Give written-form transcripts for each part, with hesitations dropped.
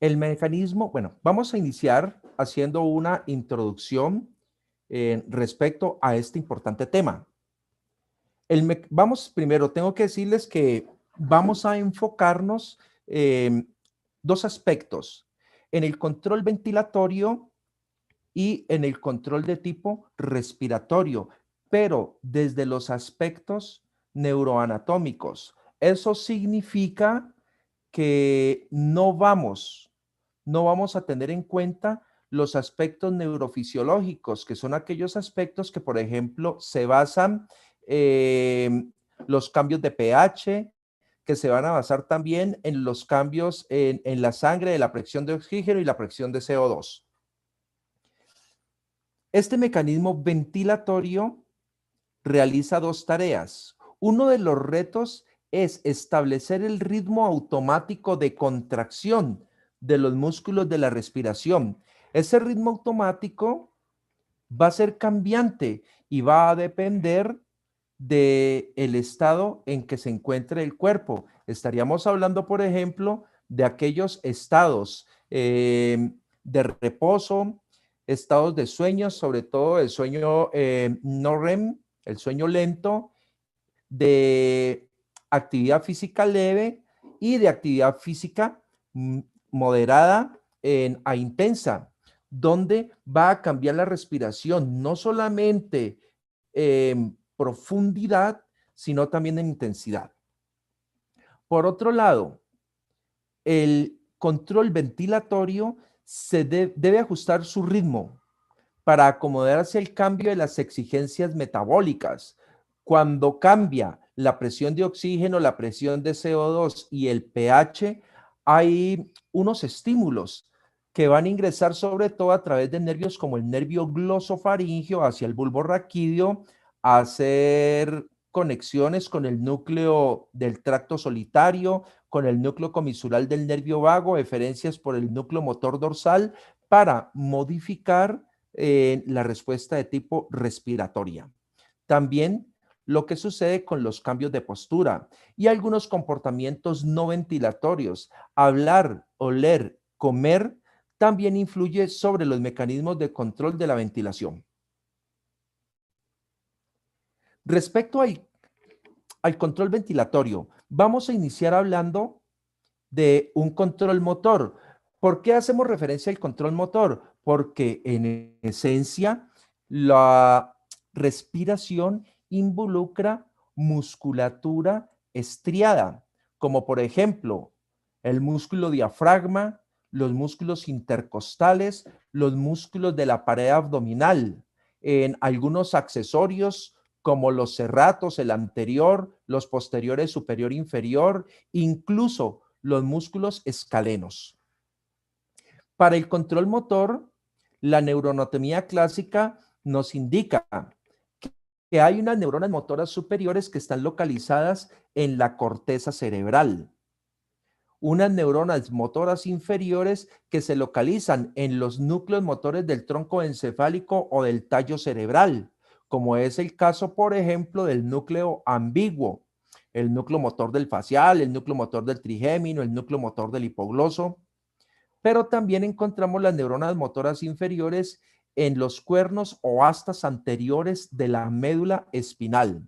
El mecanismo, bueno, vamos a iniciar haciendo una introducción respecto a este importante tema. Vamos primero, tengo que decirles que vamos a enfocarnos en dos aspectos, en el control ventilatorio y en el control de tipo respiratorio, pero desde los aspectos neuroanatómicos. Eso significa que no vamos a tener en cuenta los aspectos neurofisiológicos, que son aquellos aspectos que, por ejemplo, se basan en los cambios de pH, que se van a basar también en los cambios en la sangre de la presión de oxígeno y la presión de CO2. Este mecanismo ventilatorio realiza dos tareas. Uno de los retos es establecer el ritmo automático de contracción de los músculos de la respiración. Ese ritmo automático va a ser cambiante y va a depender del estado en que se encuentre el cuerpo. Estaríamos hablando, por ejemplo, de aquellos estados de reposo, estados de sueño, sobre todo el sueño no REM, el sueño lento, de actividad física leve y de actividad física moderada a intensa, donde va a cambiar la respiración, no solamente en profundidad, sino también en intensidad. Por otro lado, el control ventilatorio debe ajustar su ritmo para acomodarse al cambio de las exigencias metabólicas. Cuando cambia la presión de oxígeno, la presión de CO2 y el pH, hay unos estímulos que van a ingresar sobre todo a través de nervios como el nervio glosofaríngeo hacia el bulbo raquídeo, a hacer conexiones con el núcleo del tracto solitario, con el núcleo comisural del nervio vago, eferencias por el núcleo motor dorsal, para modificar la respuesta de tipo respiratoria. También lo que sucede con los cambios de postura y algunos comportamientos no ventilatorios. Hablar, oler, comer también influye sobre los mecanismos de control de la ventilación. Respecto al control ventilatorio, vamos a iniciar hablando de un control motor. ¿Por qué hacemos referencia al control motor? Porque en esencia la respiración involucra musculatura estriada, como por ejemplo el músculo diafragma, los músculos intercostales, los músculos de la pared abdominal, en algunos accesorios como los serratos, el anterior, los posteriores superior e inferior, incluso los músculos escalenos. Para el control motor, la neuroanatomía clásica nos indica que hay unas neuronas motoras superiores que están localizadas en la corteza cerebral, unas neuronas motoras inferiores que se localizan en los núcleos motores del tronco encefálico o del tallo cerebral, como es el caso, por ejemplo, del núcleo ambiguo, el núcleo motor del facial, el núcleo motor del trigémino, el núcleo motor del hipogloso, pero también encontramos las neuronas motoras inferiores en los cuernos o astas anteriores de la médula espinal.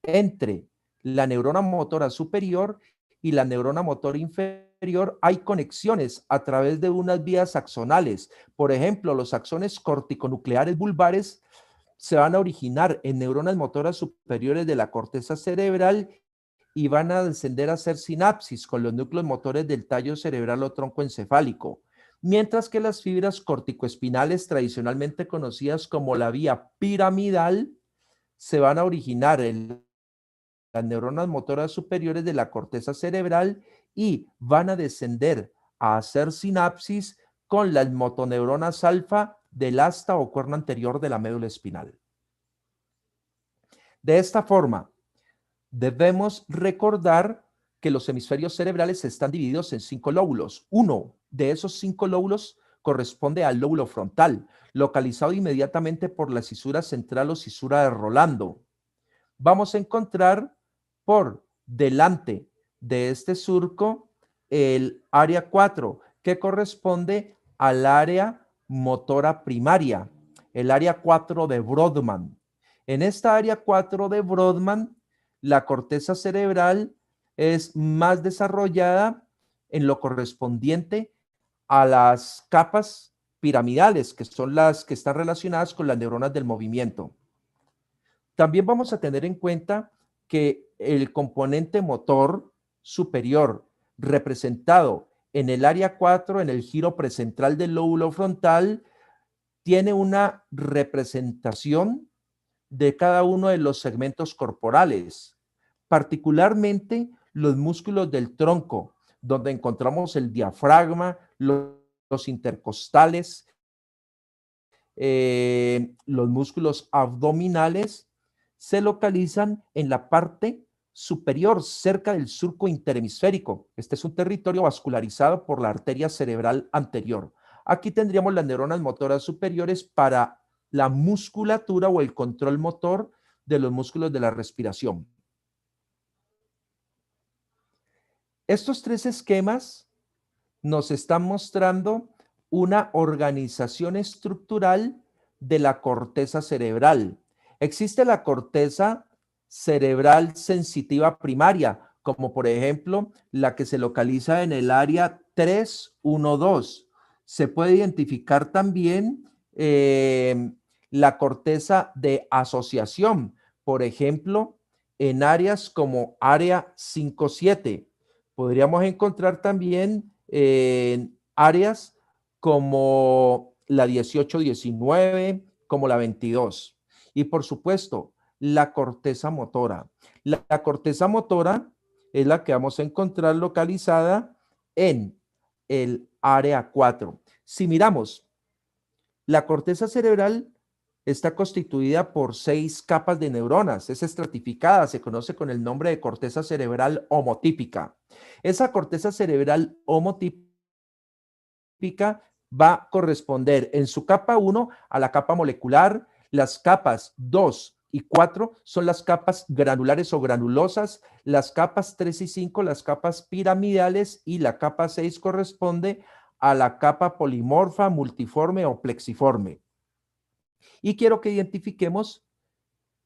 Entre la neurona motora superior y la neurona motora inferior hay conexiones a través de unas vías axonales. Por ejemplo, los axones corticonucleares vulvares se van a originar en neuronas motoras superiores de la corteza cerebral y van a descender a hacer sinapsis con los núcleos motores del tallo cerebral o tronco encefálico, mientras que las fibras corticoespinales, tradicionalmente conocidas como la vía piramidal, se van a originar en las neuronas motoras superiores de la corteza cerebral y van a descender a hacer sinapsis con las motoneuronas alfa del asta o cuerno anterior de la médula espinal. De esta forma, debemos recordar que los hemisferios cerebrales están divididos en 5 lóbulos. Uno de esos 5 lóbulos corresponde al lóbulo frontal, localizado inmediatamente por la cisura central o cisura de Rolando. Vamos a encontrar por delante de este surco el área 4, que corresponde al área motora primaria, el área 4 de Brodmann. En esta área 4 de Brodmann, la corteza cerebral es más desarrollada en lo correspondiente a las capas piramidales, que son las que están relacionadas con las neuronas del movimiento. También vamos a tener en cuenta que el componente motor superior, representado en el área 4, en el giro precentral del lóbulo frontal, tiene una representación de cada uno de los segmentos corporales, particularmente los músculos del tronco, donde encontramos el diafragma, los intercostales, los músculos abdominales, se localizan en la parte superior, cerca del surco interhemisférico. Este es un territorio vascularizado por la arteria cerebral anterior. Aquí tendríamos las neuronas motoras superiores para la musculatura o el control motor de los músculos de la respiración. Estos tres esquemas nos están mostrando una organización estructural de la corteza cerebral. Existe la corteza cerebral sensitiva primaria, como por ejemplo la que se localiza en el área 312. Se puede identificar también la corteza de asociación, por ejemplo, en áreas como área 5-7. Podríamos encontrar también en áreas como la 18-19, como la 22. Y por supuesto, la corteza motora. La corteza motora es la que vamos a encontrar localizada en el área 4. Si miramos, la corteza cerebral está constituida por 6 capas de neuronas, es estratificada, se conoce con el nombre de corteza cerebral homotípica. Esa corteza cerebral homotípica va a corresponder en su capa 1 a la capa molecular, las capas 2 y 4 son las capas granulares o granulosas, las capas 3 y 5 las capas piramidales y la capa 6 corresponde a la capa polimorfa, multiforme o plexiforme. Y quiero que identifiquemos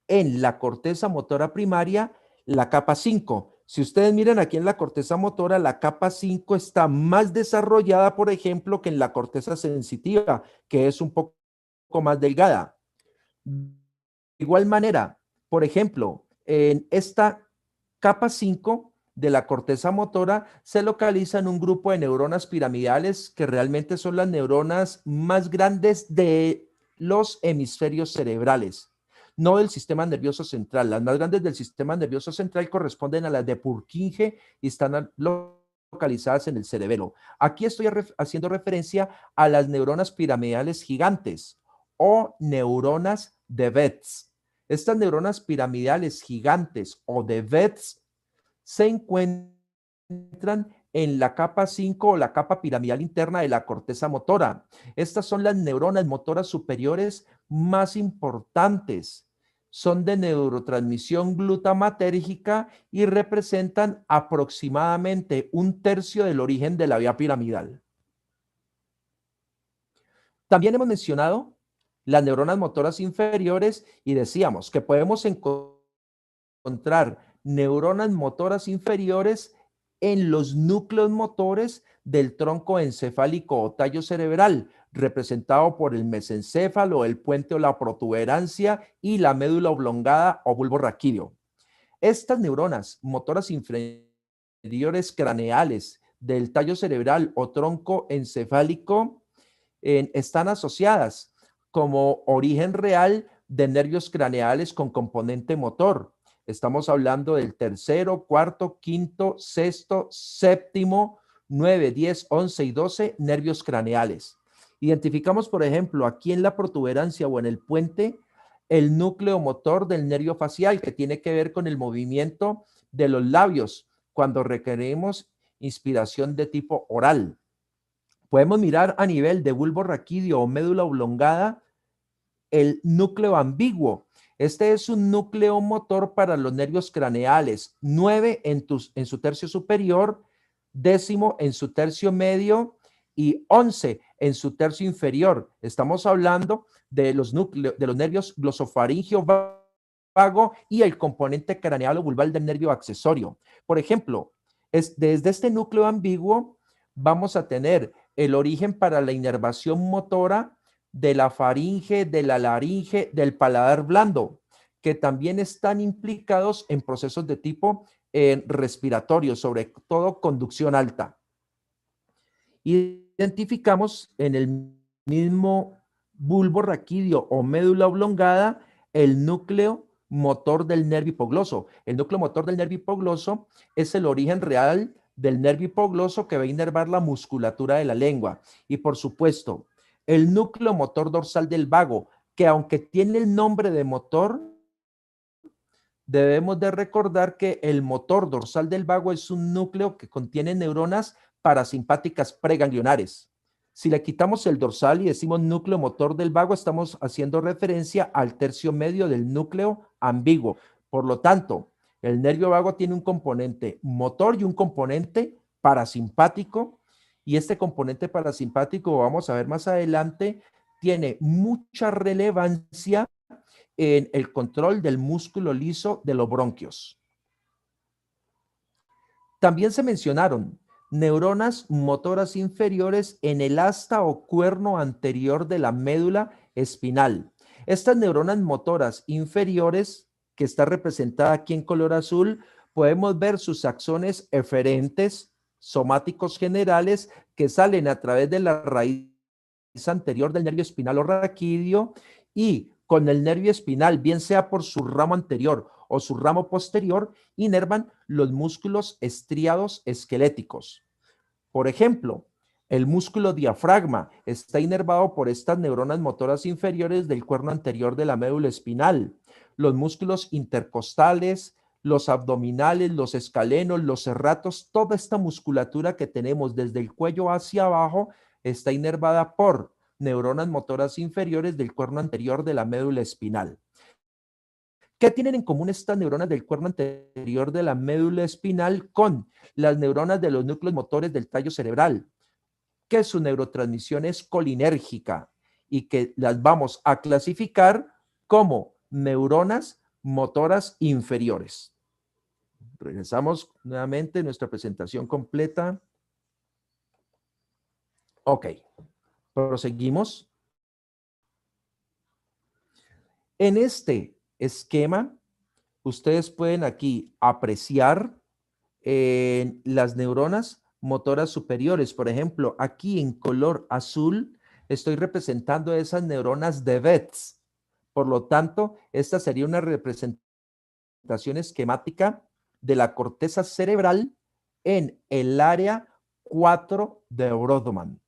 en la corteza motora primaria la capa 5. Si ustedes miran aquí en la corteza motora, la capa 5 está más desarrollada, por ejemplo, que en la corteza sensitiva, que es un poco más delgada. De igual manera, por ejemplo, en esta capa 5 de la corteza motora se localizan un grupo de neuronas piramidales que realmente son las neuronas más grandes de los hemisferios cerebrales, no del sistema nervioso central. Las más grandes del sistema nervioso central corresponden a las de Purkinje y están localizadas en el cerebelo. Aquí estoy haciendo referencia a las neuronas piramidales gigantes o neuronas de Betz. Estas neuronas piramidales gigantes o de Betz se encuentran en la capa 5 o la capa piramidal interna de la corteza motora. Estas son las neuronas motoras superiores más importantes. Son de neurotransmisión glutamatérgica y representan aproximadamente 1/3 del origen de la vía piramidal. También hemos mencionado las neuronas motoras inferiores y decíamos que podemos encontrar neuronas motoras inferiores en los núcleos motores del tronco encefálico o tallo cerebral, representado por el mesencéfalo, el puente o la protuberancia y la médula oblongada o bulbo raquídeo. Estas neuronas motoras inferiores craneales del tallo cerebral o tronco encefálico están asociadas como origen real de nervios craneales con componente motor. Estamos hablando del tercero, cuarto, quinto, sexto, séptimo, 9, 10, 11 y 12 nervios craneales. Identificamos, por ejemplo, aquí en la protuberancia o en el puente, el núcleo motor del nervio facial que tiene que ver con el movimiento de los labios cuando requerimos inspiración de tipo oral. Podemos mirar a nivel de bulbo raquídeo o médula oblongada el núcleo ambiguo. Este es un núcleo motor para los nervios craneales, 9 en su tercio superior, 10º en su tercio medio y 11 en su tercio inferior. Estamos hablando de los núcleos, de los nervios glosofaringeo vago y el componente craneal o vulval del nervio accesorio. Por ejemplo, desde este núcleo ambiguo vamos a tener el origen para la inervación motora de la faringe, de la laringe, del paladar blando, que también están implicados en procesos de tipo respiratorio, sobre todo conducción alta. Identificamos en el mismo bulbo raquídeo o médula oblongada el núcleo motor del nervio hipogloso. El núcleo motor del nervio hipogloso es el origen real del nervio hipogloso que va a inervar la musculatura de la lengua. Y por supuesto, el núcleo motor dorsal del vago, que aunque tiene el nombre de motor, debemos de recordar que el motor dorsal del vago es un núcleo que contiene neuronas parasimpáticas preganglionares. Si le quitamos el dorsal y decimos núcleo motor del vago, estamos haciendo referencia al tercio medio del núcleo ambiguo. Por lo tanto, el nervio vago tiene un componente motor y un componente parasimpático, y este componente parasimpático, vamos a ver más adelante, tiene mucha relevancia en el control del músculo liso de los bronquios. También se mencionaron neuronas motoras inferiores en el asta o cuerno anterior de la médula espinal. Estas neuronas motoras inferiores, que está representada aquí en color azul, podemos ver sus axones eferentes somáticos generales que salen a través de la raíz anterior del nervio espinal o raquídeo, y con el nervio espinal, bien sea por su ramo anterior o su ramo posterior, inervan los músculos estriados esqueléticos. Por ejemplo, el músculo diafragma está inervado por estas neuronas motoras inferiores del cuerno anterior de la médula espinal. Los músculos intercostales, los abdominales, los escalenos, los serratos, toda esta musculatura que tenemos desde el cuello hacia abajo está inervada por neuronas motoras inferiores del cuerno anterior de la médula espinal. ¿Qué tienen en común estas neuronas del cuerno anterior de la médula espinal con las neuronas de los núcleos motores del tallo cerebral? Que su neurotransmisión es colinérgica y que las vamos a clasificar como neuronas motoras inferiores. Regresamos nuevamente a nuestra presentación completa. Ok, proseguimos. En este esquema, ustedes pueden aquí apreciar las neuronas motoras superiores. Por ejemplo, aquí en color azul estoy representando esas neuronas de Betz. Por lo tanto, esta sería una representación esquemática de la corteza cerebral en el área 4 de Brodmann.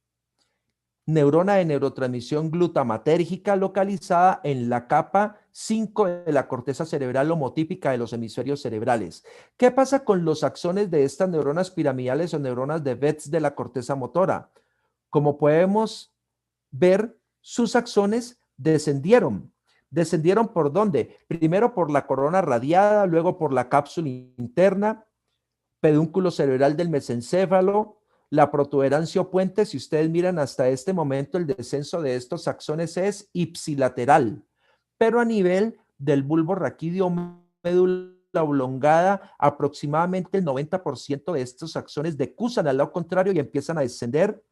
Neurona de neurotransmisión glutamatérgica localizada en la capa 5 de la corteza cerebral homotípica de los hemisferios cerebrales. ¿Qué pasa con los axones de estas neuronas piramidales o neuronas de Betz de la corteza motora? Como podemos ver, sus axones descendieron. ¿Descendieron por dónde? Primero por la corona radiada, luego por la cápsula interna, pedúnculo cerebral del mesencéfalo, la protuberancia o puente. Si ustedes miran hasta este momento, el descenso de estos axones es ipsilateral, pero a nivel del bulbo raquídeo médula oblongada, aproximadamente el 90% de estos axones decusan al lado contrario y empiezan a descender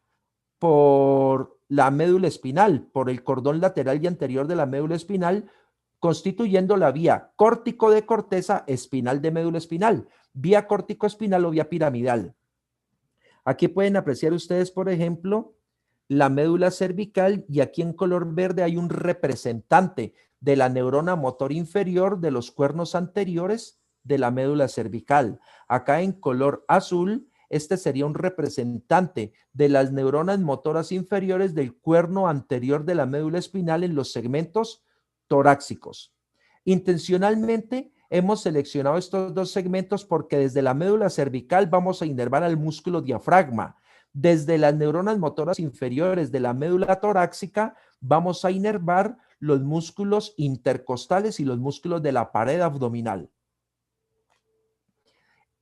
por la médula espinal, por el cordón lateral y anterior de la médula espinal, constituyendo la vía córtico de corteza espinal de médula espinal, vía córtico espinal o vía piramidal. Aquí pueden apreciar ustedes, por ejemplo, la médula cervical, y aquí en color verde hay un representante de la neurona motor inferior de los cuernos anteriores de la médula cervical. Acá en color azul, este sería un representante de las neuronas motoras inferiores del cuerno anterior de la médula espinal en los segmentos torácicos. Intencionalmente hemos seleccionado estos dos segmentos porque desde la médula cervical vamos a inervar al músculo diafragma. Desde las neuronas motoras inferiores de la médula torácica vamos a inervar los músculos intercostales y los músculos de la pared abdominal.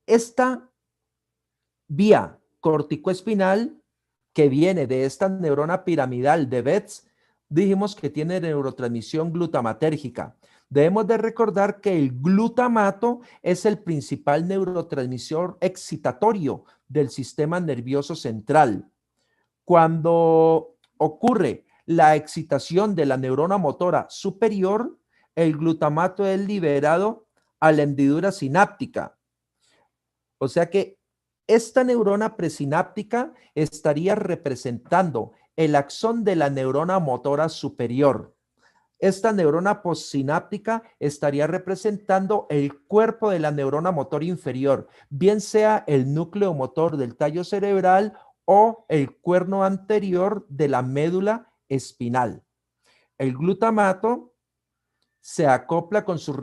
Esta vía corticoespinal que viene de esta neurona piramidal de Betz, dijimos que tiene neurotransmisión glutamatérgica. Debemos de recordar que el glutamato es el principal neurotransmisor excitatorio del sistema nervioso central. Cuando ocurre la excitación de la neurona motora superior, el glutamato es liberado a la hendidura sináptica. O sea que esta neurona presináptica estaría representando el axón de la neurona motora superior. Esta neurona postsináptica estaría representando el cuerpo de la neurona motor inferior, bien sea el núcleo motor del tallo cerebral o el cuerno anterior de la médula espinal. El glutamato se acopla con sus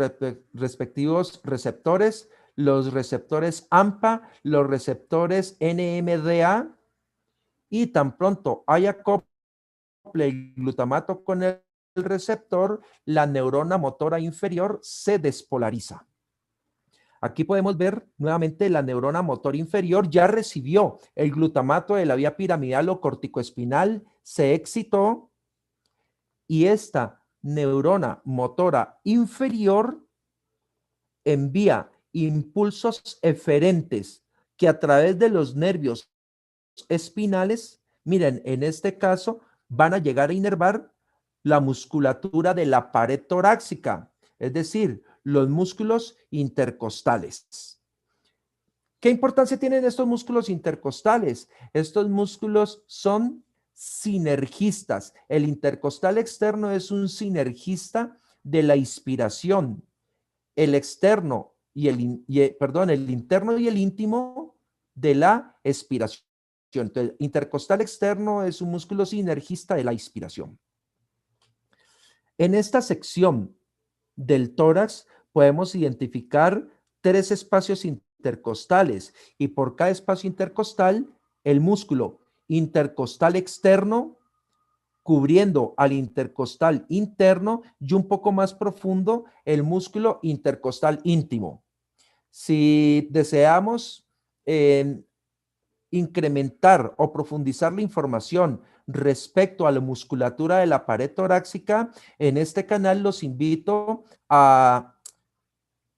respectivos receptores, los receptores AMPA, los receptores NMDA, y tan pronto hay acople el glutamato con el receptor, la neurona motora inferior se despolariza. Aquí podemos ver nuevamente la neurona motor inferior ya recibió el glutamato de la vía piramidal o corticoespinal, se excitó y esta neurona motora inferior envía impulsos eferentes que a través de los nervios espinales, miren, en este caso van a llegar a inervar la musculatura de la pared torácica, es decir, los músculos intercostales. ¿Qué importancia tienen estos músculos intercostales? Estos músculos son sinergistas. El intercostal externo es un sinergista de la inspiración. El externo y el interno y el íntimo de la expiración. Entonces, el intercostal externo es un músculo sinergista de la inspiración. En esta sección del tórax podemos identificar 3 espacios intercostales y por cada espacio intercostal el músculo intercostal externo cubriendo al intercostal interno y un poco más profundo el músculo intercostal íntimo. Si deseamos incrementar o profundizar la información respecto a la musculatura de la pared torácica, en este canal los invito a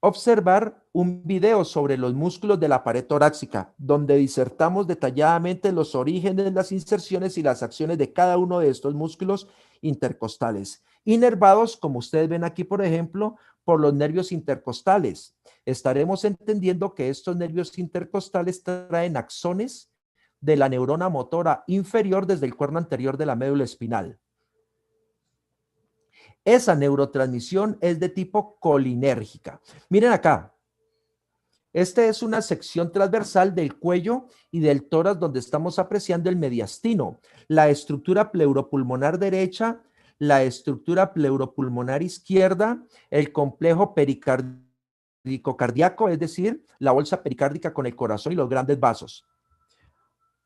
observar un video sobre los músculos de la pared torácica, donde disertamos detalladamente los orígenes, las inserciones y las acciones de cada uno de estos músculos intercostales, inervados, como ustedes ven aquí, por ejemplo, por los nervios intercostales. Estaremos entendiendo que estos nervios intercostales traen axones de la neurona motora inferior desde el cuerno anterior de la médula espinal. Esa neurotransmisión es de tipo colinérgica. Miren acá. Esta es una sección transversal del cuello y del tórax donde estamos apreciando el mediastino, la estructura pleuropulmonar derecha, la estructura pleuropulmonar izquierda, el complejo pericárdico cardíaco, es decir, la bolsa pericárdica con el corazón y los grandes vasos.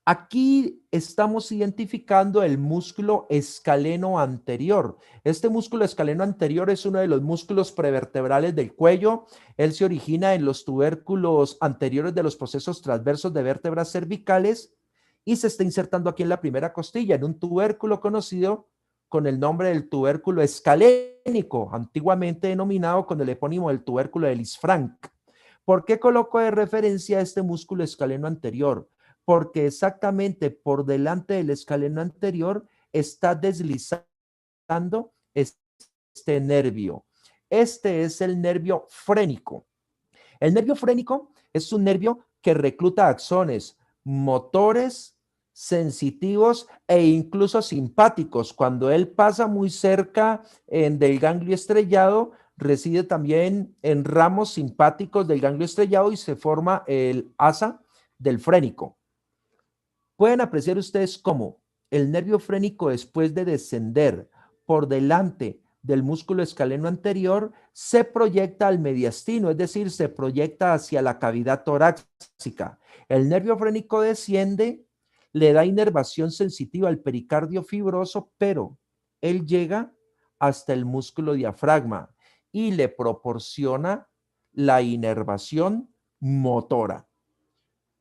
Aquí estamos identificando el músculo escaleno anterior. Este músculo escaleno anterior es uno de los músculos prevertebrales del cuello. Él se origina en los tubérculos anteriores de los procesos transversos de vértebras cervicales y se está insertando aquí en la primera costilla, en un tubérculo conocido con el nombre del tubérculo escalénico, antiguamente denominado con el epónimo del tubérculo de Lisfranc. ¿Por qué coloco de referencia a este músculo escaleno anterior? Porque exactamente por delante del escaleno anterior está deslizando este nervio. Este es el nervio frénico. El nervio frénico es un nervio que recluta axones motores, sensitivos e incluso simpáticos. Cuando él pasa muy cerca del ganglio estrellado, reside también en ramos simpáticos del ganglio estrellado y se forma el asa del frénico. Pueden apreciar ustedes cómo el nervio frénico, después de descender por delante del músculo escaleno anterior, se proyecta al mediastino, es decir, se proyecta hacia la cavidad torácica. El nervio frénico desciende, le da inervación sensitiva al pericardio fibroso, pero él llega hasta el músculo diafragma y le proporciona la inervación motora.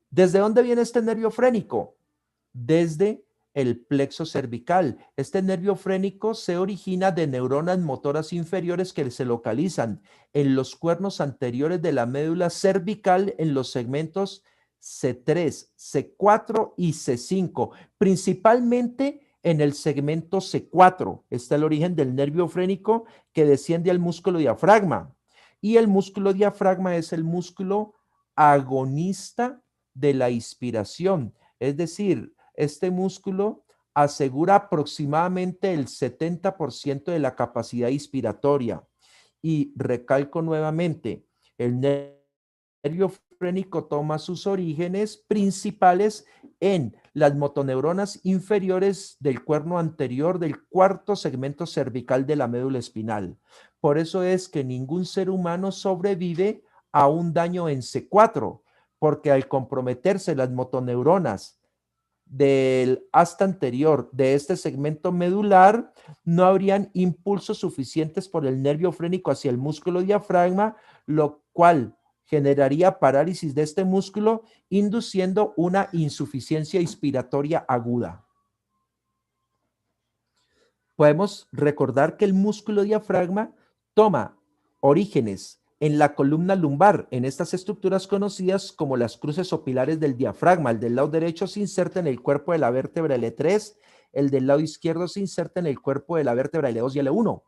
¿Desde dónde viene este nervio frénico? Desde el plexo cervical. Este nervio frénico se origina de neuronas motoras inferiores que se localizan en los cuernos anteriores de la médula cervical en los segmentos C3, C4 y C5, principalmente en el segmento C4. Está el origen del nervio frénico que desciende al músculo diafragma. Y el músculo diafragma es el músculo agonista de la inspiración. Es decir, este músculo asegura aproximadamente el 70% de la capacidad inspiratoria. Y recalco nuevamente, el nervio frénico toma sus orígenes principales en las motoneuronas inferiores del cuerno anterior del cuarto segmento cervical de la médula espinal. Por eso es que ningún ser humano sobrevive a un daño en C4, porque al comprometerse las motoneuronas del asta anterior de este segmento medular, no habrían impulsos suficientes por el nervio frénico hacia el músculo diafragma, lo cual generaría parálisis de este músculo, induciendo una insuficiencia inspiratoria aguda. Podemos recordar que el músculo diafragma toma orígenes en la columna lumbar, en estas estructuras conocidas como las cruces o pilares del diafragma. El del lado derecho se inserta en el cuerpo de la vértebra L3, el del lado izquierdo se inserta en el cuerpo de la vértebra L2 y L1.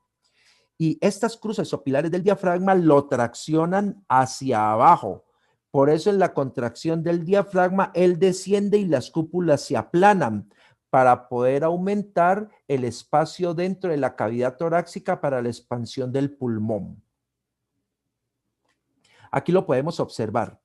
Y estas cruces o pilares del diafragma lo traccionan hacia abajo. Por eso en la contracción del diafragma, él desciende y las cúpulas se aplanan para poder aumentar el espacio dentro de la cavidad torácica para la expansión del pulmón. Aquí lo podemos observar.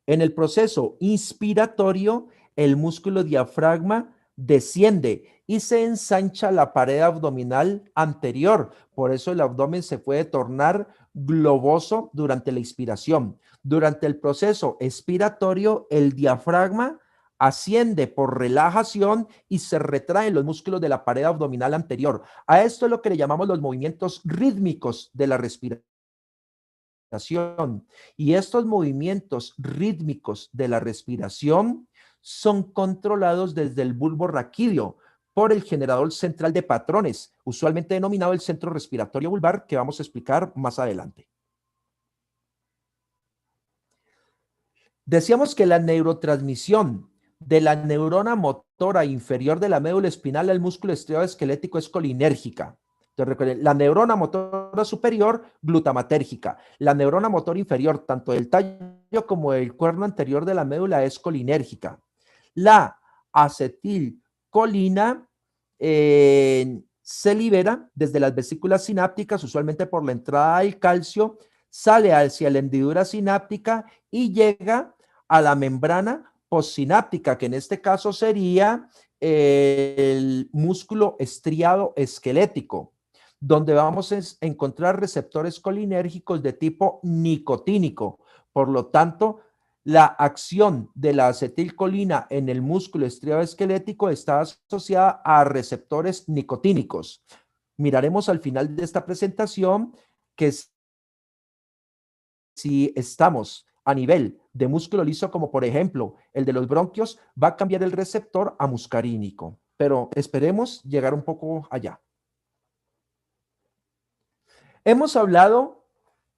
En el proceso inspiratorio, el músculo diafragma desciende y se ensancha la pared abdominal anterior. Por eso el abdomen se puede tornar globoso durante la inspiración. Durante el proceso expiratorio, el diafragma asciende por relajación y se retraen los músculos de la pared abdominal anterior. A esto es lo que le llamamos los movimientos rítmicos de la respiración. Y estos movimientos rítmicos de la respiración son controlados desde el bulbo raquídeo por el generador central de patrones, usualmente denominado el centro respiratorio vulvar, que vamos a explicar más adelante. Decíamos que la neurotransmisión de la neurona motora inferior de la médula espinal al músculo estriado esquelético es colinérgica. Entonces, recuerden, la neurona motora superior, glutamatérgica. La neurona motora inferior, tanto del tallo como del cuerno anterior de la médula, es colinérgica. La acetilcolina se libera desde las vesículas sinápticas, usualmente por la entrada del calcio, sale hacia la hendidura sináptica y llega a la membrana postsináptica, que en este caso sería el músculo estriado esquelético, donde vamos a encontrar receptores colinérgicos de tipo nicotínico. Por lo tanto, la acción de la acetilcolina en el músculo estriado esquelético está asociada a receptores nicotínicos. Miraremos al final de esta presentación que si estamos a nivel de músculo liso, como por ejemplo el de los bronquios, va a cambiar el receptor a muscarínico. Pero esperemos llegar un poco allá. Hemos hablado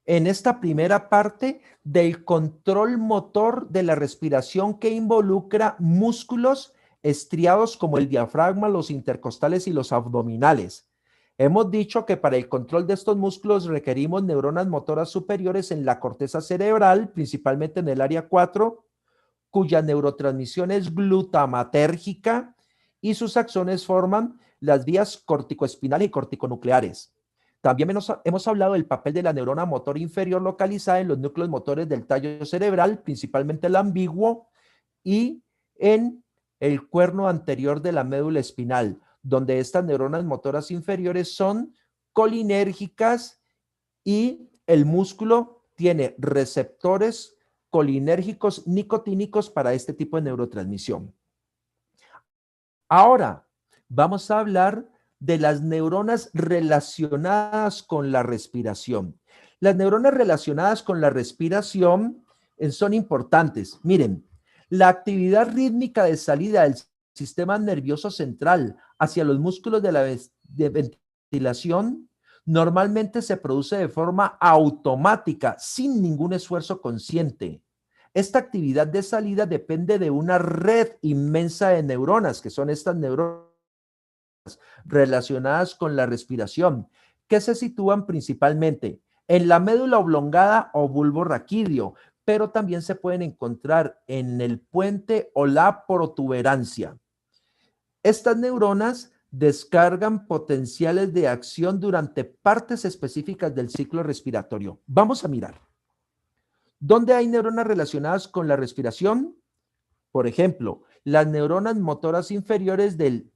en esta primera parte del control motor de la respiración que involucra músculos estriados como el diafragma, los intercostales y los abdominales. Hemos dicho que para el control de estos músculos requerimos neuronas motoras superiores en la corteza cerebral, principalmente en el área 4, cuya neurotransmisión es glutamatérgica y sus axones forman las vías corticoespinales y corticonucleares. También hemos hablado del papel de la neurona motor inferior localizada en los núcleos motores del tallo cerebral, principalmente el ambiguo, y en el cuerno anterior de la médula espinal, donde estas neuronas motoras inferiores son colinérgicas y el músculo tiene receptores colinérgicos nicotínicos para este tipo de neurotransmisión. Ahora vamos a hablar de las neuronas relacionadas con la respiración. Las neuronas relacionadas con la respiración son importantes. Miren, la actividad rítmica de salida del sistema nervioso central hacia los músculos de la ventilación normalmente se produce de forma automática, sin ningún esfuerzo consciente. Esta actividad de salida depende de una red inmensa de neuronas, que son estas neuronas relacionadas con la respiración, que se sitúan principalmente en la médula oblongada o bulbo raquídeo, pero también se pueden encontrar en el puente o la protuberancia. Estas neuronas descargan potenciales de acción durante partes específicas del ciclo respiratorio. Vamos a mirar. ¿Dónde hay neuronas relacionadas con la respiración? Por ejemplo, las neuronas motoras inferiores del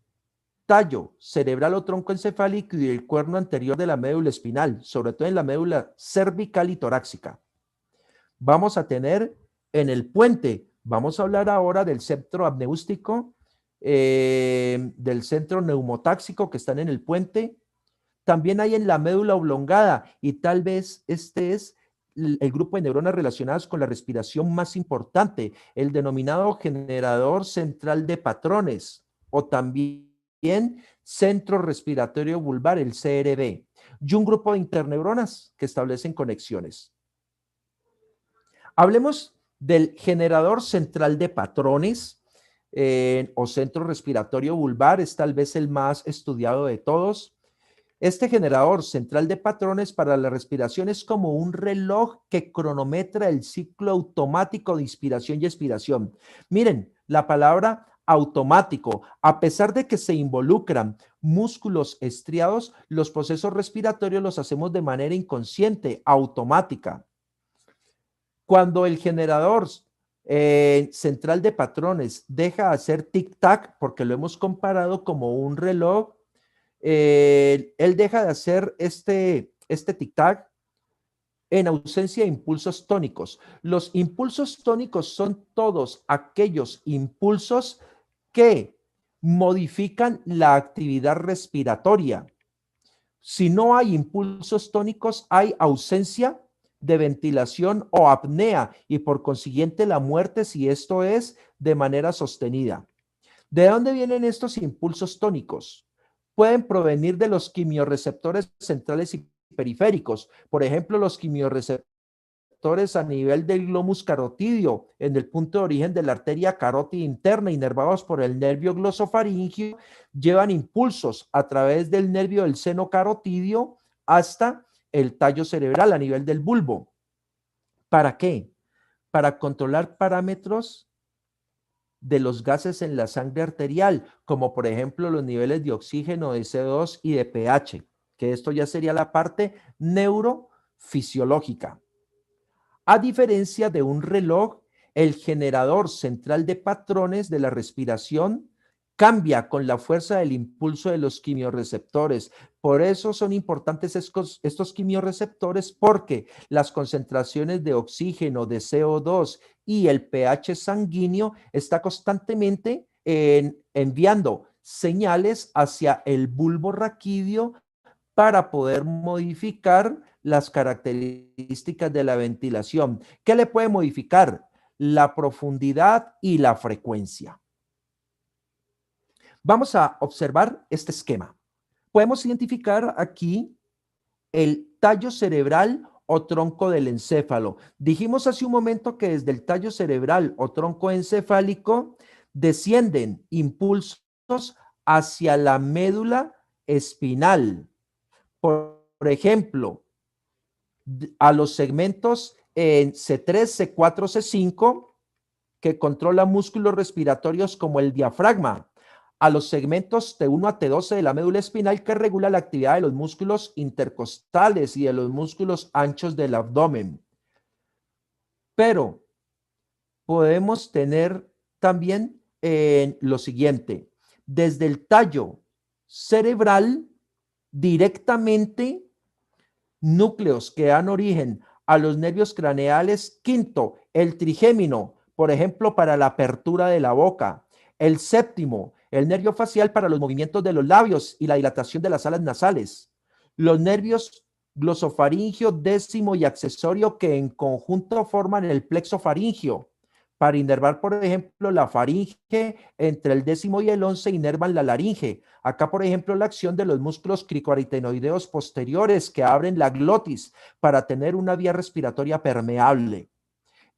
tallo cerebral o tronco encefálico y el cuerno anterior de la médula espinal, sobre todo en la médula cervical y torácica. Vamos a tener en el puente, vamos a hablar ahora del centro apneústico, del centro neumotáxico que están en el puente. También hay en la médula oblongada y tal vez este es el grupo de neuronas relacionadas con la respiración más importante, el denominado generador central de patrones o también centro respiratorio vulvar, el CRB, y un grupo de interneuronas que establecen conexiones. Hablemos del generador central de patrones o centro respiratorio vulvar, es tal vez el más estudiado de todos. Este generador central de patrones para la respiración es como un reloj que cronometra el ciclo automático de inspiración y expiración. Miren, la palabra automático, a pesar de que se involucran músculos estriados, los procesos respiratorios los hacemos de manera inconsciente, automática. Cuando el generador central de patrones deja de hacer tic-tac, porque lo hemos comparado como un reloj, él deja de hacer este tic-tac en ausencia de impulsos tónicos. Los impulsos tónicos son todos aquellos impulsos que modifican la actividad respiratoria. Si no hay impulsos tónicos, hay ausencia de ventilación o apnea y por consiguiente la muerte si esto es de manera sostenida. ¿De dónde vienen estos impulsos tónicos? Pueden provenir de los quimiorreceptores centrales y periféricos. Por ejemplo, los quimiorreceptores a nivel del glomus carotidio, en el punto de origen de la arteria carótida interna, inervados por el nervio glosofaringio, llevan impulsos a través del nervio del seno carotidio hasta el tallo cerebral a nivel del bulbo. ¿Para qué? Para controlar parámetros de los gases en la sangre arterial, como por ejemplo los niveles de oxígeno, de CO2 y de pH, que esto ya sería la parte neurofisiológica. A diferencia de un reloj, el generador central de patrones de la respiración cambia con la fuerza del impulso de los quimiorreceptores. Por eso son importantes estos quimiorreceptores, porque las concentraciones de oxígeno, de CO2 y el pH sanguíneo está constantemente enviando señales hacia el bulbo raquídeo para poder modificar las características de la ventilación. ¿Qué le puede modificar? La profundidad y la frecuencia. Vamos a observar este esquema. Podemos identificar aquí el tallo cerebral o tronco del encéfalo. Dijimos hace un momento que desde el tallo cerebral o tronco encefálico descienden impulsos hacia la médula espinal. Por ejemplo, a los segmentos en C3, C4, C5, que controlan músculos respiratorios como el diafragma, a los segmentos T1 a T12 de la médula espinal, que regula la actividad de los músculos intercostales y de los músculos anchos del abdomen. Pero podemos tener también lo siguiente, desde el tallo cerebral directamente núcleos que dan origen a los nervios craneales. Quinto, el trigémino, por ejemplo, para la apertura de la boca. El séptimo, el nervio facial para los movimientos de los labios y la dilatación de las alas nasales. Los nervios glosofaringio, décimo y accesorio, que en conjunto forman el plexo faringio Para inervar, por ejemplo, la faringe, entre el 10º y el 11 inervan la laringe. Acá, por ejemplo, la acción de los músculos cricoaritenoideos posteriores que abren la glotis para tener una vía respiratoria permeable.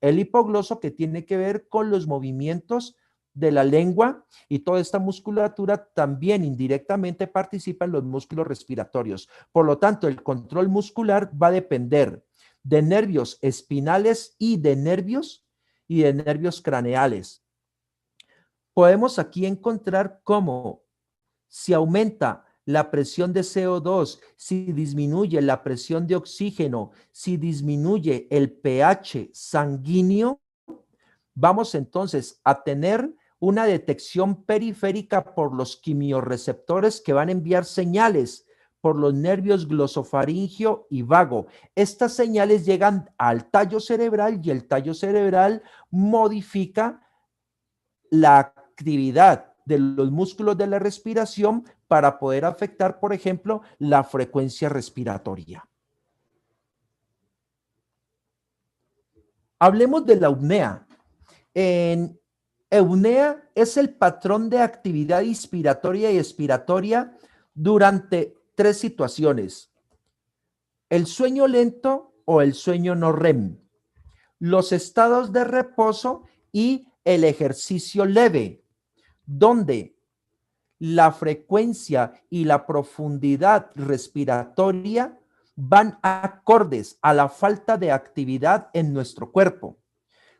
El hipogloso, que tiene que ver con los movimientos de la lengua, y toda esta musculatura también indirectamente participa en los músculos respiratorios. Por lo tanto, el control muscular va a depender de nervios espinales y de nervios craneales. Podemos aquí encontrar cómo si aumenta la presión de CO2, si disminuye la presión de oxígeno, si disminuye el pH sanguíneo, vamos entonces a tener una detección periférica por los quimiorreceptores que van a enviar señales por los nervios glosofaringio y vago. Estas señales llegan al tallo cerebral y el tallo cerebral modifica la actividad de los músculos de la respiración para poder afectar, por ejemplo, la frecuencia respiratoria. Hablemos de la apnea. En eunea es el patrón de actividad inspiratoria y expiratoria durante 3 situaciones: el sueño lento o el sueño no REM, los estados de reposo y el ejercicio leve, donde la frecuencia y la profundidad respiratoria van acordes a la falta de actividad en nuestro cuerpo.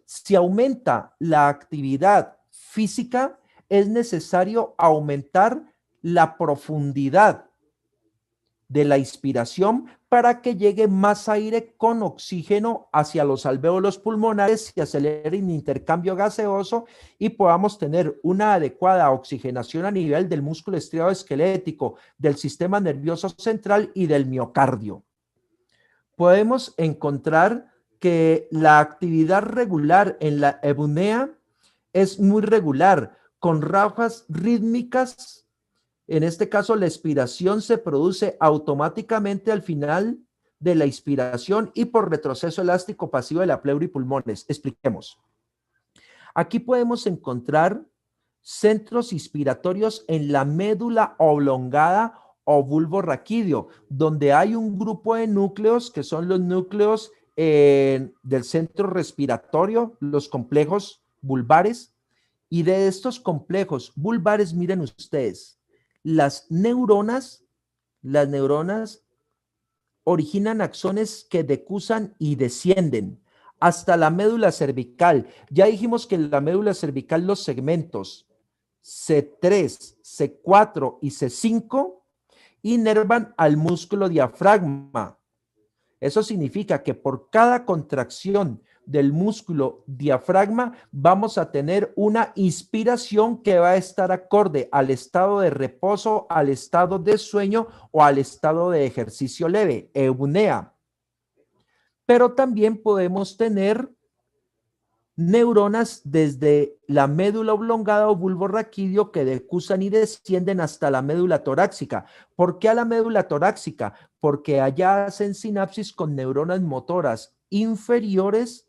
Si aumenta la actividad física, es necesario aumentar la profundidad de la inspiración para que llegue más aire con oxígeno hacia los alvéolos pulmonares y acelere el intercambio gaseoso y podamos tener una adecuada oxigenación a nivel del músculo estriado esquelético, del sistema nervioso central y del miocardio. Podemos encontrar que la actividad regular en la eunea es muy regular, con ráfagas rítmicas. En este caso, la expiración se produce automáticamente al final de la inspiración y por retroceso elástico pasivo de la pleura y pulmones. Expliquemos. Aquí podemos encontrar centros inspiratorios en la médula oblongada o bulbo raquídeo, donde hay un grupo de núcleos que son los núcleos del centro respiratorio, los complejos vulvares, y de estos complejos vulvares, miren ustedes, las neuronas originan axones que decusan y descienden hasta la médula cervical. Ya dijimos que en la médula cervical los segmentos C3, C4 y C5 inervan al músculo diafragma. Eso significa que por cada contracción del músculo diafragma vamos a tener una inspiración que va a estar acorde al estado de reposo, al estado de sueño o al estado de ejercicio leve, eunea. Pero también podemos tener neuronas desde la médula oblongada o bulbo raquídeo que decusan y descienden hasta la médula torácica. ¿Por qué a la médula torácica? Porque allá hacen sinapsis con neuronas motoras inferiores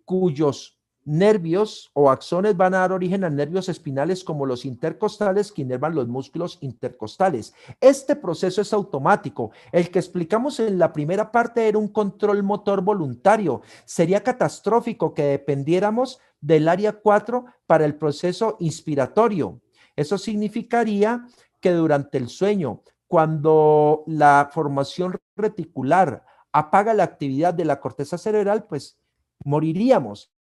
cuyos nervios o axones van a dar origen a nervios espinales como los intercostales que inervan los músculos intercostales. Este proceso es automático. El que explicamos en la primera parte era un control motor voluntario. Sería catastrófico que dependiéramos del área 4 para el proceso inspiratorio. Eso significaría que durante el sueño, cuando la formación reticular apaga la actividad de la corteza cerebral, pues moriríamos.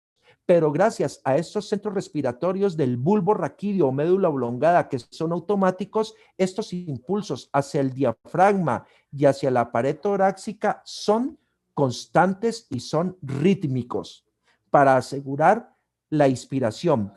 Pero gracias a estos centros respiratorios del bulbo raquídeo o médula oblongada que son automáticos, estos impulsos hacia el diafragma y hacia la pared torácica son constantes y son rítmicos para asegurar la inspiración.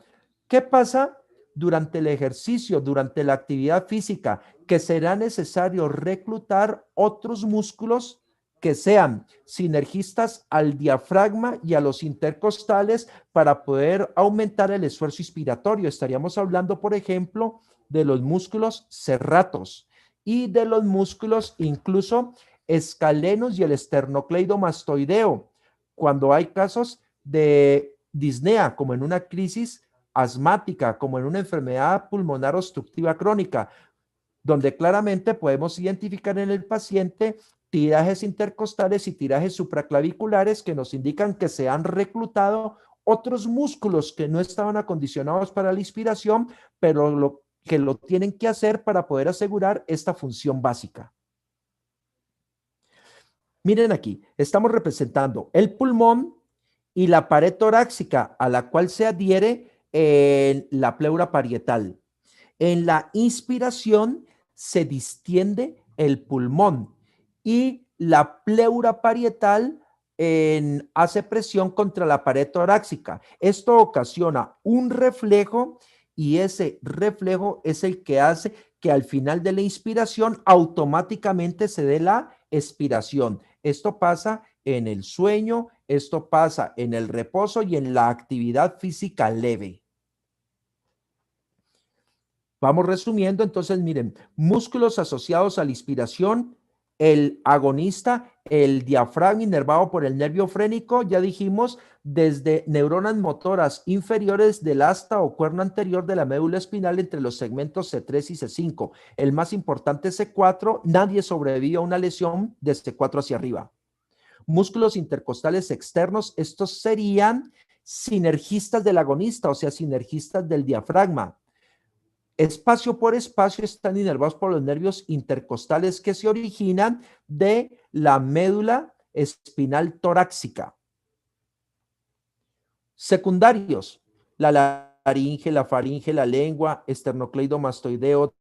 ¿Qué pasa durante el ejercicio, durante la actividad física? Que será necesario reclutar otros músculos que sean sinergistas al diafragma y a los intercostales para poder aumentar el esfuerzo inspiratorio. Estaríamos hablando, por ejemplo, de los músculos serratos y de los músculos incluso escalenos y el esternocleidomastoideo, cuando hay casos de disnea, como en una crisis asmática, como en una enfermedad pulmonar obstructiva crónica, donde claramente podemos identificar en el paciente tirajes intercostales y tirajes supraclaviculares que nos indican que se han reclutado otros músculos que no estaban acondicionados para la inspiración, pero que lo tienen que hacer para poder asegurar esta función básica. Miren aquí, estamos representando el pulmón y la pared torácica a la cual se adhiere en la pleura parietal. En la inspiración se distiende el pulmón y la pleura parietal hace presión contra la pared torácica. Esto ocasiona un reflejo y ese reflejo es el que hace que al final de la inspiración automáticamente se dé la expiración. Esto pasa en el sueño, esto pasa en el reposo y en la actividad física leve. Vamos resumiendo, entonces miren, músculos asociados a la inspiración, el agonista, el diafragma inervado por el nervio frénico, ya dijimos, desde neuronas motoras inferiores del asta o cuerno anterior de la médula espinal entre los segmentos C3 y C5. El más importante es C4, nadie sobrevivió a una lesión de C4 hacia arriba. Músculos intercostales externos, estos serían sinergistas del agonista, o sea, sinergistas del diafragma. Espacio por espacio están inervados por los nervios intercostales que se originan de la médula espinal torácica. Secundarios, la laringe, la faringe, la lengua, esternocleidomastoideo,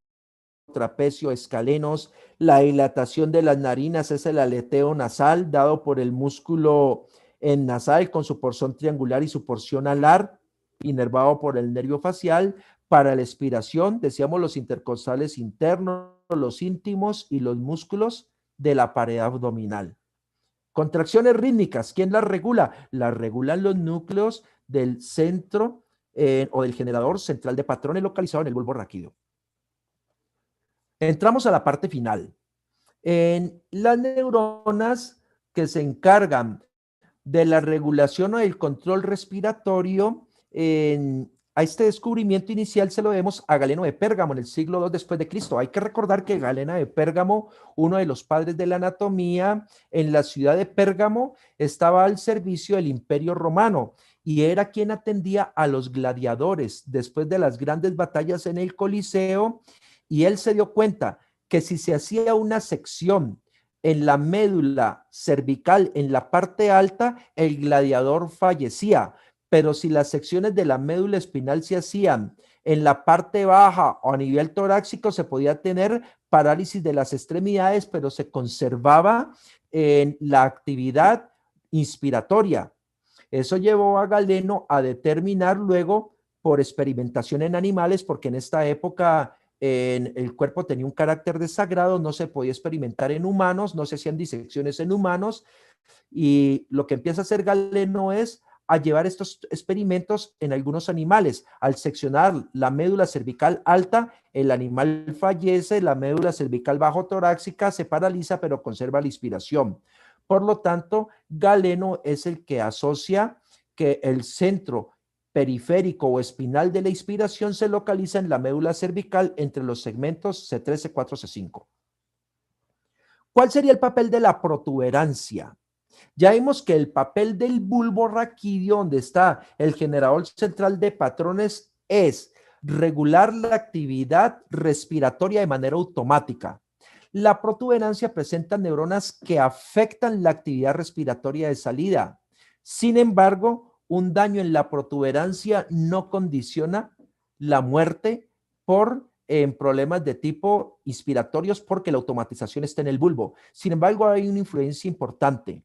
trapecio, escalenos. La dilatación de las narinas es el aleteo nasal dado por el músculo nasal con su porción triangular y su porción alar, inervado por el nervio facial. Para la expiración, decíamos los intercostales internos, los íntimos y los músculos de la pared abdominal. Contracciones rítmicas, ¿quién las regula? Las regulan los núcleos del centro o del generador central de patrones localizado en el bulbo raquídeo. Entramos a la parte final. En las neuronas que se encargan de la regulación o del control respiratorio, a este descubrimiento inicial se lo debemos a Galeno de Pérgamo en el siglo II después de Cristo. Hay que recordar que Galeno de Pérgamo, uno de los padres de la anatomía, en la ciudad de Pérgamo estaba al servicio del Imperio Romano y era quien atendía a los gladiadores después de las grandes batallas en el Coliseo, y él se dio cuenta que si se hacía una sección en la médula cervical, en la parte alta, el gladiador fallecía. Pero si las secciones de la médula espinal se hacían en la parte baja o a nivel torácico, se podía tener parálisis de las extremidades, pero se conservaba en la actividad inspiratoria. Eso llevó a Galeno a determinar luego, por experimentación en animales, porque en esta época el cuerpo tenía un carácter de sagrado, no se podía experimentar en humanos, no se hacían disecciones en humanos, y lo que empieza a hacer Galeno es a llevar estos experimentos en algunos animales. Al seccionar la médula cervical alta, el animal fallece, la médula cervical bajo torácica se paraliza, pero conserva la inspiración. Por lo tanto, Galeno es el que asocia que el centro periférico o espinal de la inspiración se localiza en la médula cervical entre los segmentos C3, C4, C5. ¿Cuál sería el papel de la protuberancia? Ya vimos que el papel del bulbo raquídeo, donde está el generador central de patrones, es regular la actividad respiratoria de manera automática. La protuberancia presenta neuronas que afectan la actividad respiratoria de salida. Sin embargo, un daño en la protuberancia no condiciona la muerte por problemas de tipo inspiratorios porque la automatización está en el bulbo. Sin embargo, hay una influencia importante.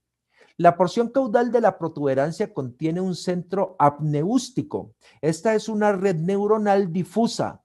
La porción caudal de la protuberancia contiene un centro apneústico. Esta es una red neuronal difusa.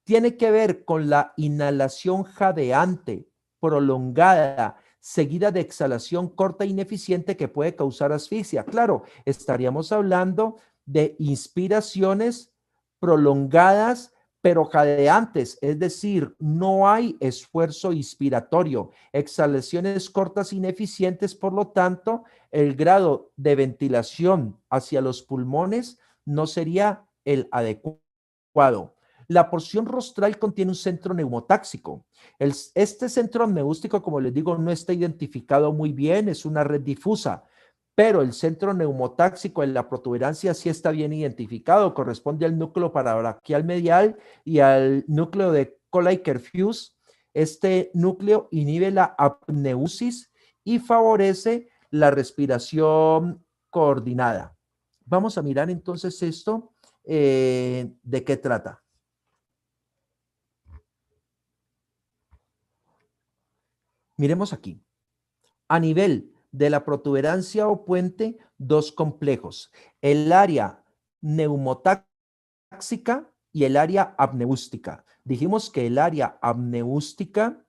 Tiene que ver con la inhalación jadeante, prolongada, seguida de exhalación corta e ineficiente que puede causar asfixia. Claro, estaríamos hablando de inspiraciones prolongadas, pero jadeantes, es decir, no hay esfuerzo inspiratorio, exhalaciones cortas ineficientes, por lo tanto, el grado de ventilación hacia los pulmones no sería el adecuado. La porción rostral contiene un centro neumotáxico. Este centro neústico, como les digo, no está identificado muy bien, es una red difusa, pero el centro neumotáxico en la protuberancia sí está bien identificado, corresponde al núcleo parabraquial medial y al núcleo de Colli-Kerfuse. Este núcleo inhibe la apneusis y favorece la respiración coordinada. Vamos a mirar entonces esto, ¿de qué trata? Miremos aquí. A nivel de la protuberancia o puente, dos complejos: el área neumotáxica y el área apneústica. Dijimos que el área apneústica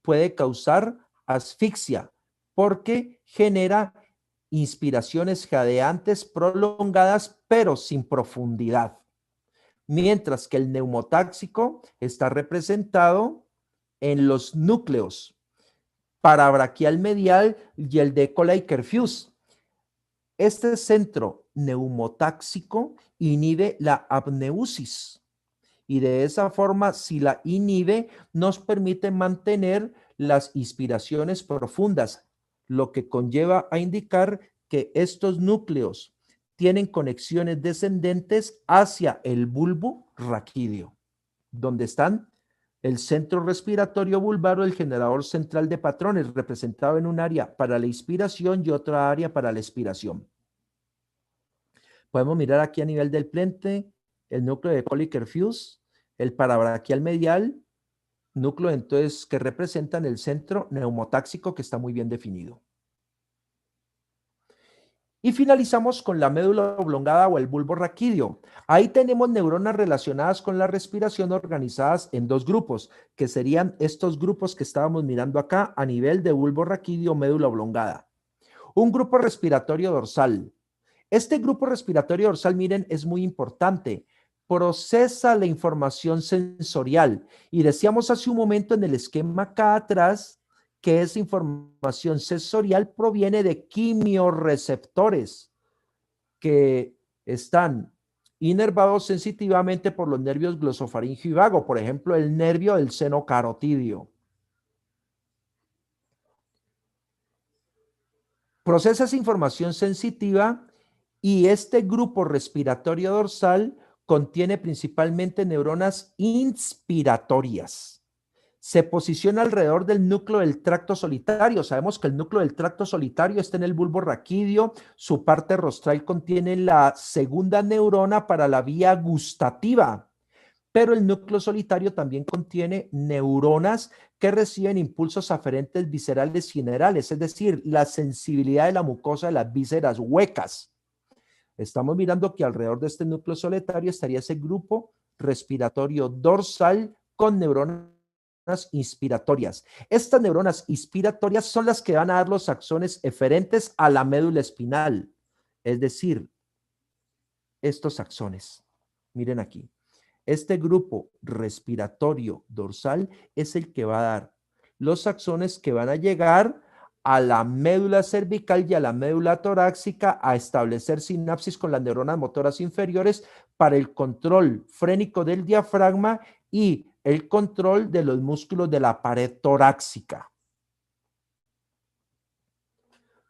puede causar asfixia porque genera inspiraciones jadeantes prolongadas, pero sin profundidad. Mientras que el neumotáxico está representado en los núcleos parabraquial medial y el de Colli-Kerfuse. Este centro neumotáxico inhibe la apneusis y de esa forma, si la inhibe, nos permite mantener las inspiraciones profundas, lo que conlleva a indicar que estos núcleos tienen conexiones descendentes hacia el bulbo raquídeo, donde están el centro respiratorio vulvar o el generador central de patrones, representado en un área para la inspiración y otra área para la expiración. Podemos mirar aquí a nivel del puente, el núcleo de Colli-Kerfuse, el parabraquial medial, núcleo entonces que representan el centro neumotáxico que está muy bien definido. Y finalizamos con la médula oblongada o el bulbo raquídeo. Ahí tenemos neuronas relacionadas con la respiración organizadas en dos grupos, que serían estos grupos que estábamos mirando acá a nivel de bulbo raquídeo, médula oblongada. Un grupo respiratorio dorsal. Este grupo respiratorio dorsal, miren, es muy importante. Procesa la información sensorial. Y decíamos hace un momento en el esquema acá atrás que esa información sensorial proviene de quimiorreceptores que están inervados sensitivamente por los nervios glosofaringio y vago, por ejemplo, el nervio del seno carotidio. Procesa esa información sensitiva y este grupo respiratorio dorsal contiene principalmente neuronas inspiratorias. Se posiciona alrededor del núcleo del tracto solitario. Sabemos que el núcleo del tracto solitario está en el bulbo raquídeo. Su parte rostral contiene la segunda neurona para la vía gustativa, pero el núcleo solitario también contiene neuronas que reciben impulsos aferentes viscerales y generales, es decir, la sensibilidad de la mucosa de las vísceras huecas. Estamos mirando que alrededor de este núcleo solitario estaría ese grupo respiratorio dorsal con neuronas inspiratorias. Estas neuronas inspiratorias son las que van a dar los axones eferentes a la médula espinal, es decir, estos axones. Miren aquí. Este grupo respiratorio dorsal es el que va a dar los axones que van a llegar a la médula cervical y a la médula torácica a establecer sinapsis con las neuronas motoras inferiores para el control frénico del diafragma y el control de los músculos de la pared torácica.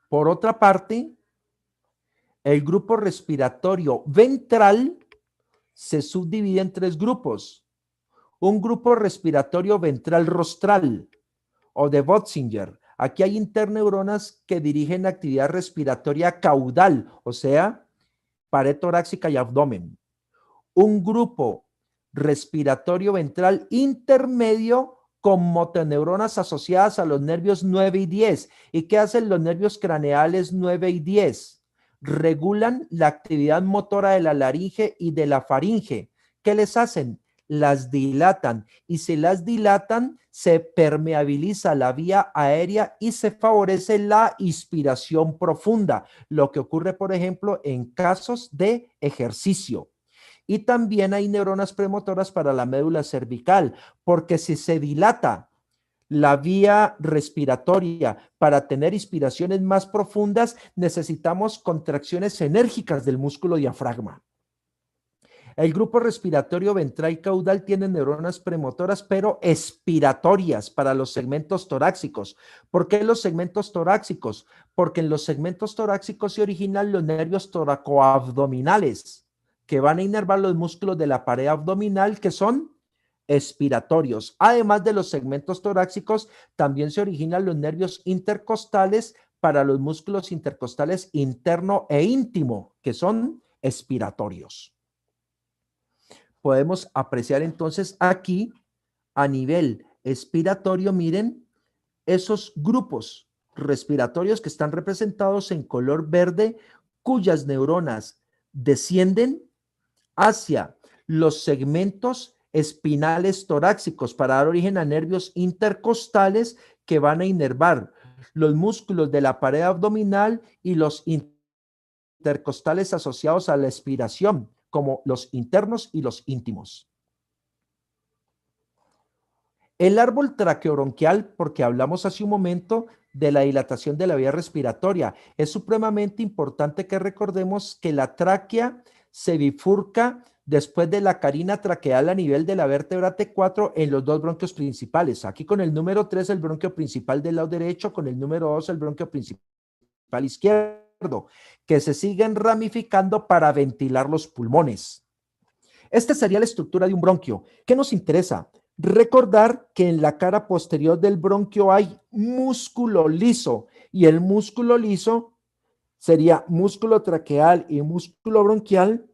Por otra parte, el grupo respiratorio ventral se subdivide en tres grupos. Un grupo respiratorio ventral rostral o de Bötzinger. Aquí hay interneuronas que dirigen la actividad respiratoria caudal, o sea, pared torácica y abdomen. Un grupo respiratorio ventral intermedio con motoneuronas asociadas a los nervios 9 y 10. ¿Y qué hacen los nervios craneales 9 y 10? Regulan la actividad motora de la laringe y de la faringe. ¿Qué les hacen? Las dilatan, y si las dilatan se permeabiliza la vía aérea y se favorece la inspiración profunda, lo que ocurre, por ejemplo, en casos de ejercicio. Y también hay neuronas premotoras para la médula cervical, porque si se dilata la vía respiratoria para tener inspiraciones más profundas, necesitamos contracciones enérgicas del músculo diafragma. El grupo respiratorio ventral y caudal tiene neuronas premotoras, pero expiratorias para los segmentos torácicos. ¿Por qué los segmentos torácicos? Porque en los segmentos torácicos se originan los nervios toracoabdominales, que van a inervar los músculos de la pared abdominal, que son expiratorios. Además de los segmentos torácicos, también se originan los nervios intercostales para los músculos intercostales interno e íntimo, que son expiratorios. Podemos apreciar entonces aquí a nivel expiratorio, miren, esos grupos respiratorios que están representados en color verde, cuyas neuronas descienden hacia los segmentos espinales torácicos para dar origen a nervios intercostales que van a inervar los músculos de la pared abdominal y los intercostales asociados a la expiración, como los internos y los íntimos. El árbol traqueobronquial, porque hablamos hace un momento de la dilatación de la vía respiratoria, es supremamente importante que recordemos que la tráquea se bifurca después de la carina traqueal a nivel de la vértebra T4 en los dos bronquios principales. Aquí con el número 3 el bronquio principal del lado derecho, con el número 2 el bronquio principal izquierdo, que se siguen ramificando para ventilar los pulmones. Esta sería la estructura de un bronquio. ¿Qué nos interesa? Recordar que en la cara posterior del bronquio hay músculo liso y el músculo liso sería músculo traqueal y músculo bronquial.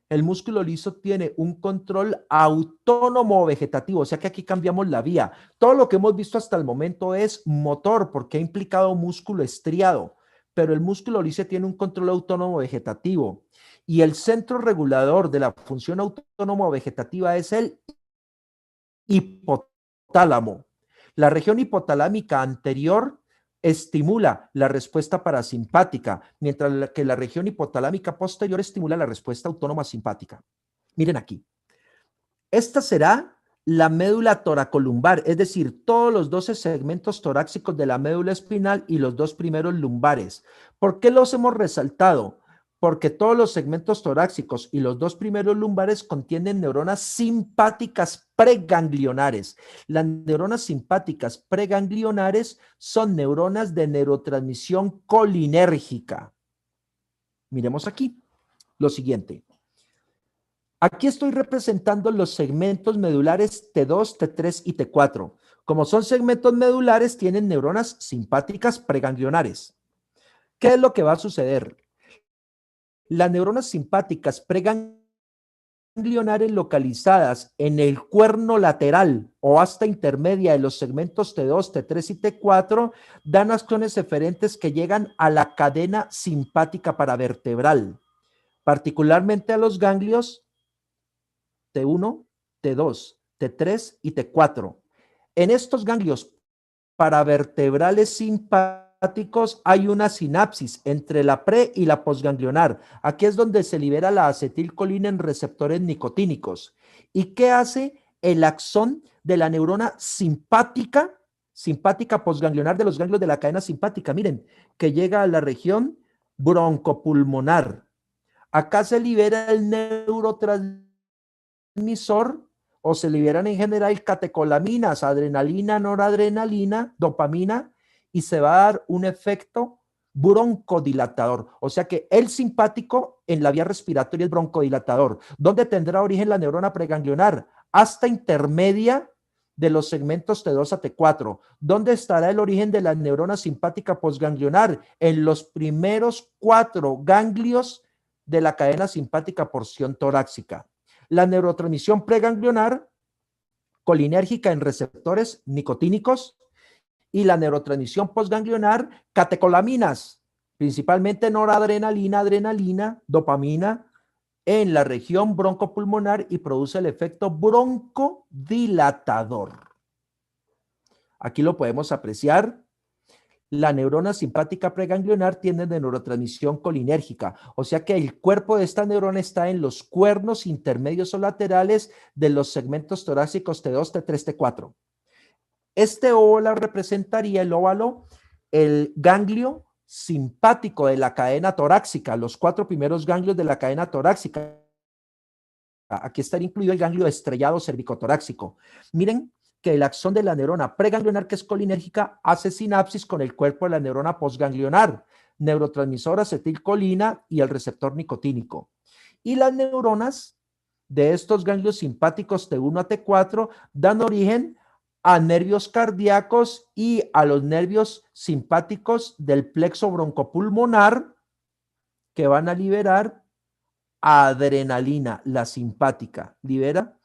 El músculo liso tiene un control autónomo vegetativo, o sea que aquí cambiamos la vía. Todo lo que hemos visto hasta el momento es motor porque ha implicado músculo estriado, pero el músculo liso tiene un control autónomo vegetativo y el centro regulador de la función autónomo vegetativa es el hipotálamo. La región hipotalámica anterior estimula la respuesta parasimpática, mientras que la región hipotalámica posterior estimula la respuesta autónoma simpática. Miren aquí. Esta será la médula toracolumbar, es decir, todos los 12 segmentos torácicos de la médula espinal y los dos primeros lumbares. ¿Por qué los hemos resaltado? Porque todos los segmentos torácicos y los dos primeros lumbares contienen neuronas simpáticas preganglionares. Las neuronas simpáticas preganglionares son neuronas de neurotransmisión colinérgica. Miremos aquí lo siguiente. Aquí estoy representando los segmentos medulares T2, T3 y T4. Como son segmentos medulares, tienen neuronas simpáticas preganglionares. ¿Qué es lo que va a suceder? Las neuronas simpáticas preganglionares localizadas en el cuerno lateral o hasta intermedia de los segmentos T2, T3 y T4 dan acciones eferentes que llegan a la cadena simpática paravertebral, particularmente a los ganglios T1, T2, T3 y T4. En estos ganglios paravertebrales simpáticos hay una sinapsis entre la pre y la posganglionar. Aquí es donde se libera la acetilcolina en receptores nicotínicos. ¿Y qué hace el axón de la neurona simpática posganglionar de los ganglios de la cadena simpática? Miren, que llega a la región broncopulmonar. Acá se libera el neurotransmisor o se liberan en general catecolaminas, adrenalina, noradrenalina, dopamina, y se va a dar un efecto broncodilatador. O sea que el simpático en la vía respiratoria es broncodilatador. ¿Dónde tendrá origen la neurona preganglionar? Hasta intermedia de los segmentos T2 a T4. ¿Dónde estará el origen de la neurona simpática posganglionar? En los primeros 4 ganglios de la cadena simpática porción torácica. La neurotransmisión preganglionar colinérgica en receptores nicotínicos y la neurotransmisión postganglionar catecolaminas, principalmente noradrenalina, adrenalina, dopamina en la región broncopulmonar y produce el efecto broncodilatador. Aquí lo podemos apreciar. la neurona simpática preganglionar tiene de neurotransmisión colinérgica, o sea que el cuerpo de esta neurona está en los cuernos intermedios o laterales de los segmentos torácicos T2, T3, T4. Este óvalo representaría el ganglio simpático de la cadena torácica, los 4 primeros ganglios de la cadena torácica. Aquí estaría incluido el ganglio estrellado cervicotorácico. Miren que el axón de la neurona preganglionar, que es colinérgica, hace sinapsis con el cuerpo de la neurona postganglionar, neurotransmisor acetilcolina y el receptor nicotínico. Y las neuronas de estos ganglios simpáticos T1 a T4 dan origen a nervios cardíacos y a los nervios simpáticos del plexo broncopulmonar que van a liberar adrenalina, la simpática, libera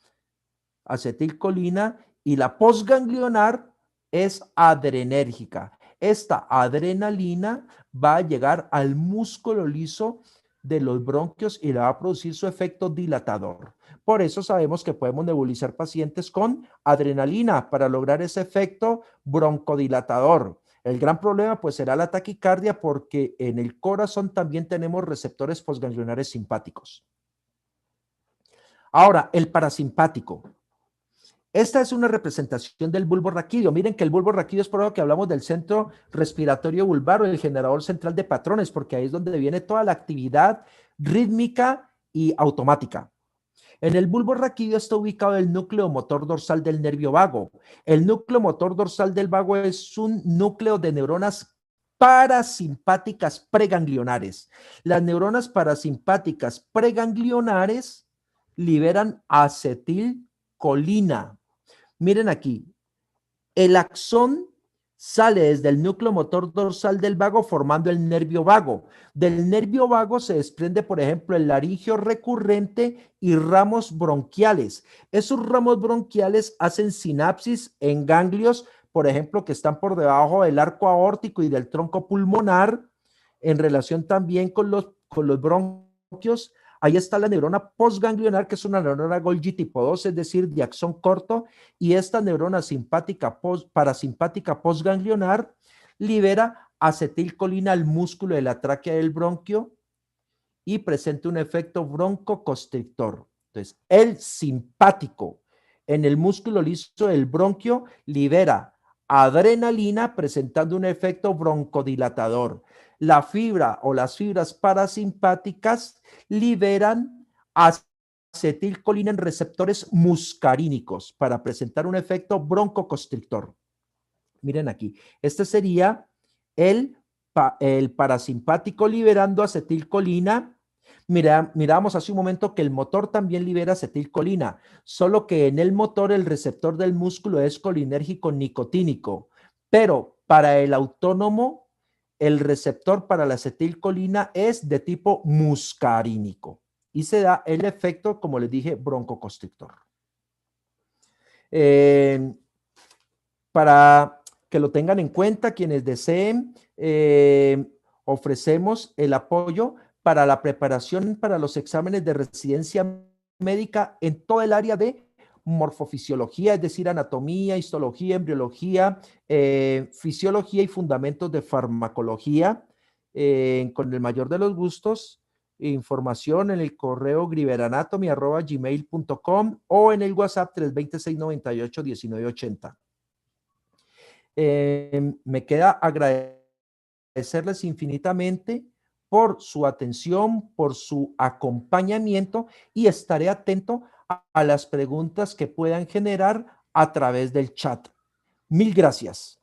acetilcolina y la postganglionar es adrenérgica. Esta adrenalina va a llegar al músculo liso de los bronquios y le va a producir su efecto dilatador. Por eso sabemos que podemos nebulizar pacientes con adrenalina para lograr ese efecto broncodilatador. El gran problema pues será la taquicardia porque en el corazón también tenemos receptores postganglionares simpáticos. Ahora, el parasimpático. Esta es una representación del bulbo raquídeo. Miren que el bulbo raquídeo es por lo que hablamos del centro respiratorio vulvar o el generador central de patrones, porque ahí es donde viene toda la actividad rítmica y automática. En el bulbo raquídeo está ubicado el núcleo motor dorsal del nervio vago. El núcleo motor dorsal del vago es un núcleo de neuronas parasimpáticas preganglionares. Las neuronas parasimpáticas preganglionares liberan acetilcolina. Miren aquí, el axón sale desde el núcleo motor dorsal del vago formando el nervio vago. Del nervio vago se desprende, por ejemplo, el laringio recurrente y ramos bronquiales. Esos ramos bronquiales hacen sinapsis en ganglios, por ejemplo, que están por debajo del arco aórtico y del tronco pulmonar, en relación también con los bronquios. Ahí está la neurona postganglionar, que es una neurona Golgi tipo 2, es decir, de axón corto, y esta neurona simpática parasimpática postganglionar libera acetilcolina al músculo de la tráquea del bronquio y presenta un efecto broncoconstrictor. Entonces, el simpático en el músculo liso del bronquio libera adrenalina presentando un efecto broncodilatador. La fibra o las fibras parasimpáticas liberan acetilcolina en receptores muscarínicos para presentar un efecto broncoconstrictor. Miren aquí, este sería el parasimpático liberando acetilcolina. Miramos hace un momento que el motor también libera acetilcolina, solo que en el motor el receptor del músculo es colinérgico nicotínico, pero para el autónomo el receptor para la acetilcolina es de tipo muscarínico y se da el efecto, como les dije, broncoconstrictor. Para que lo tengan en cuenta quienes deseen, ofrecemos el apoyo para la preparación para los exámenes de residencia médica en todo el área de morfofisiología, es decir, anatomía, histología, embriología, fisiología y fundamentos de farmacología, con el mayor de los gustos. Información en el correo griveranatomy@gmail.com o en el WhatsApp 320-698-1980. Me queda agradecerles infinitamente por su atención, por su acompañamiento y estaré atento a las preguntas que puedan generar a través del chat. Mil gracias.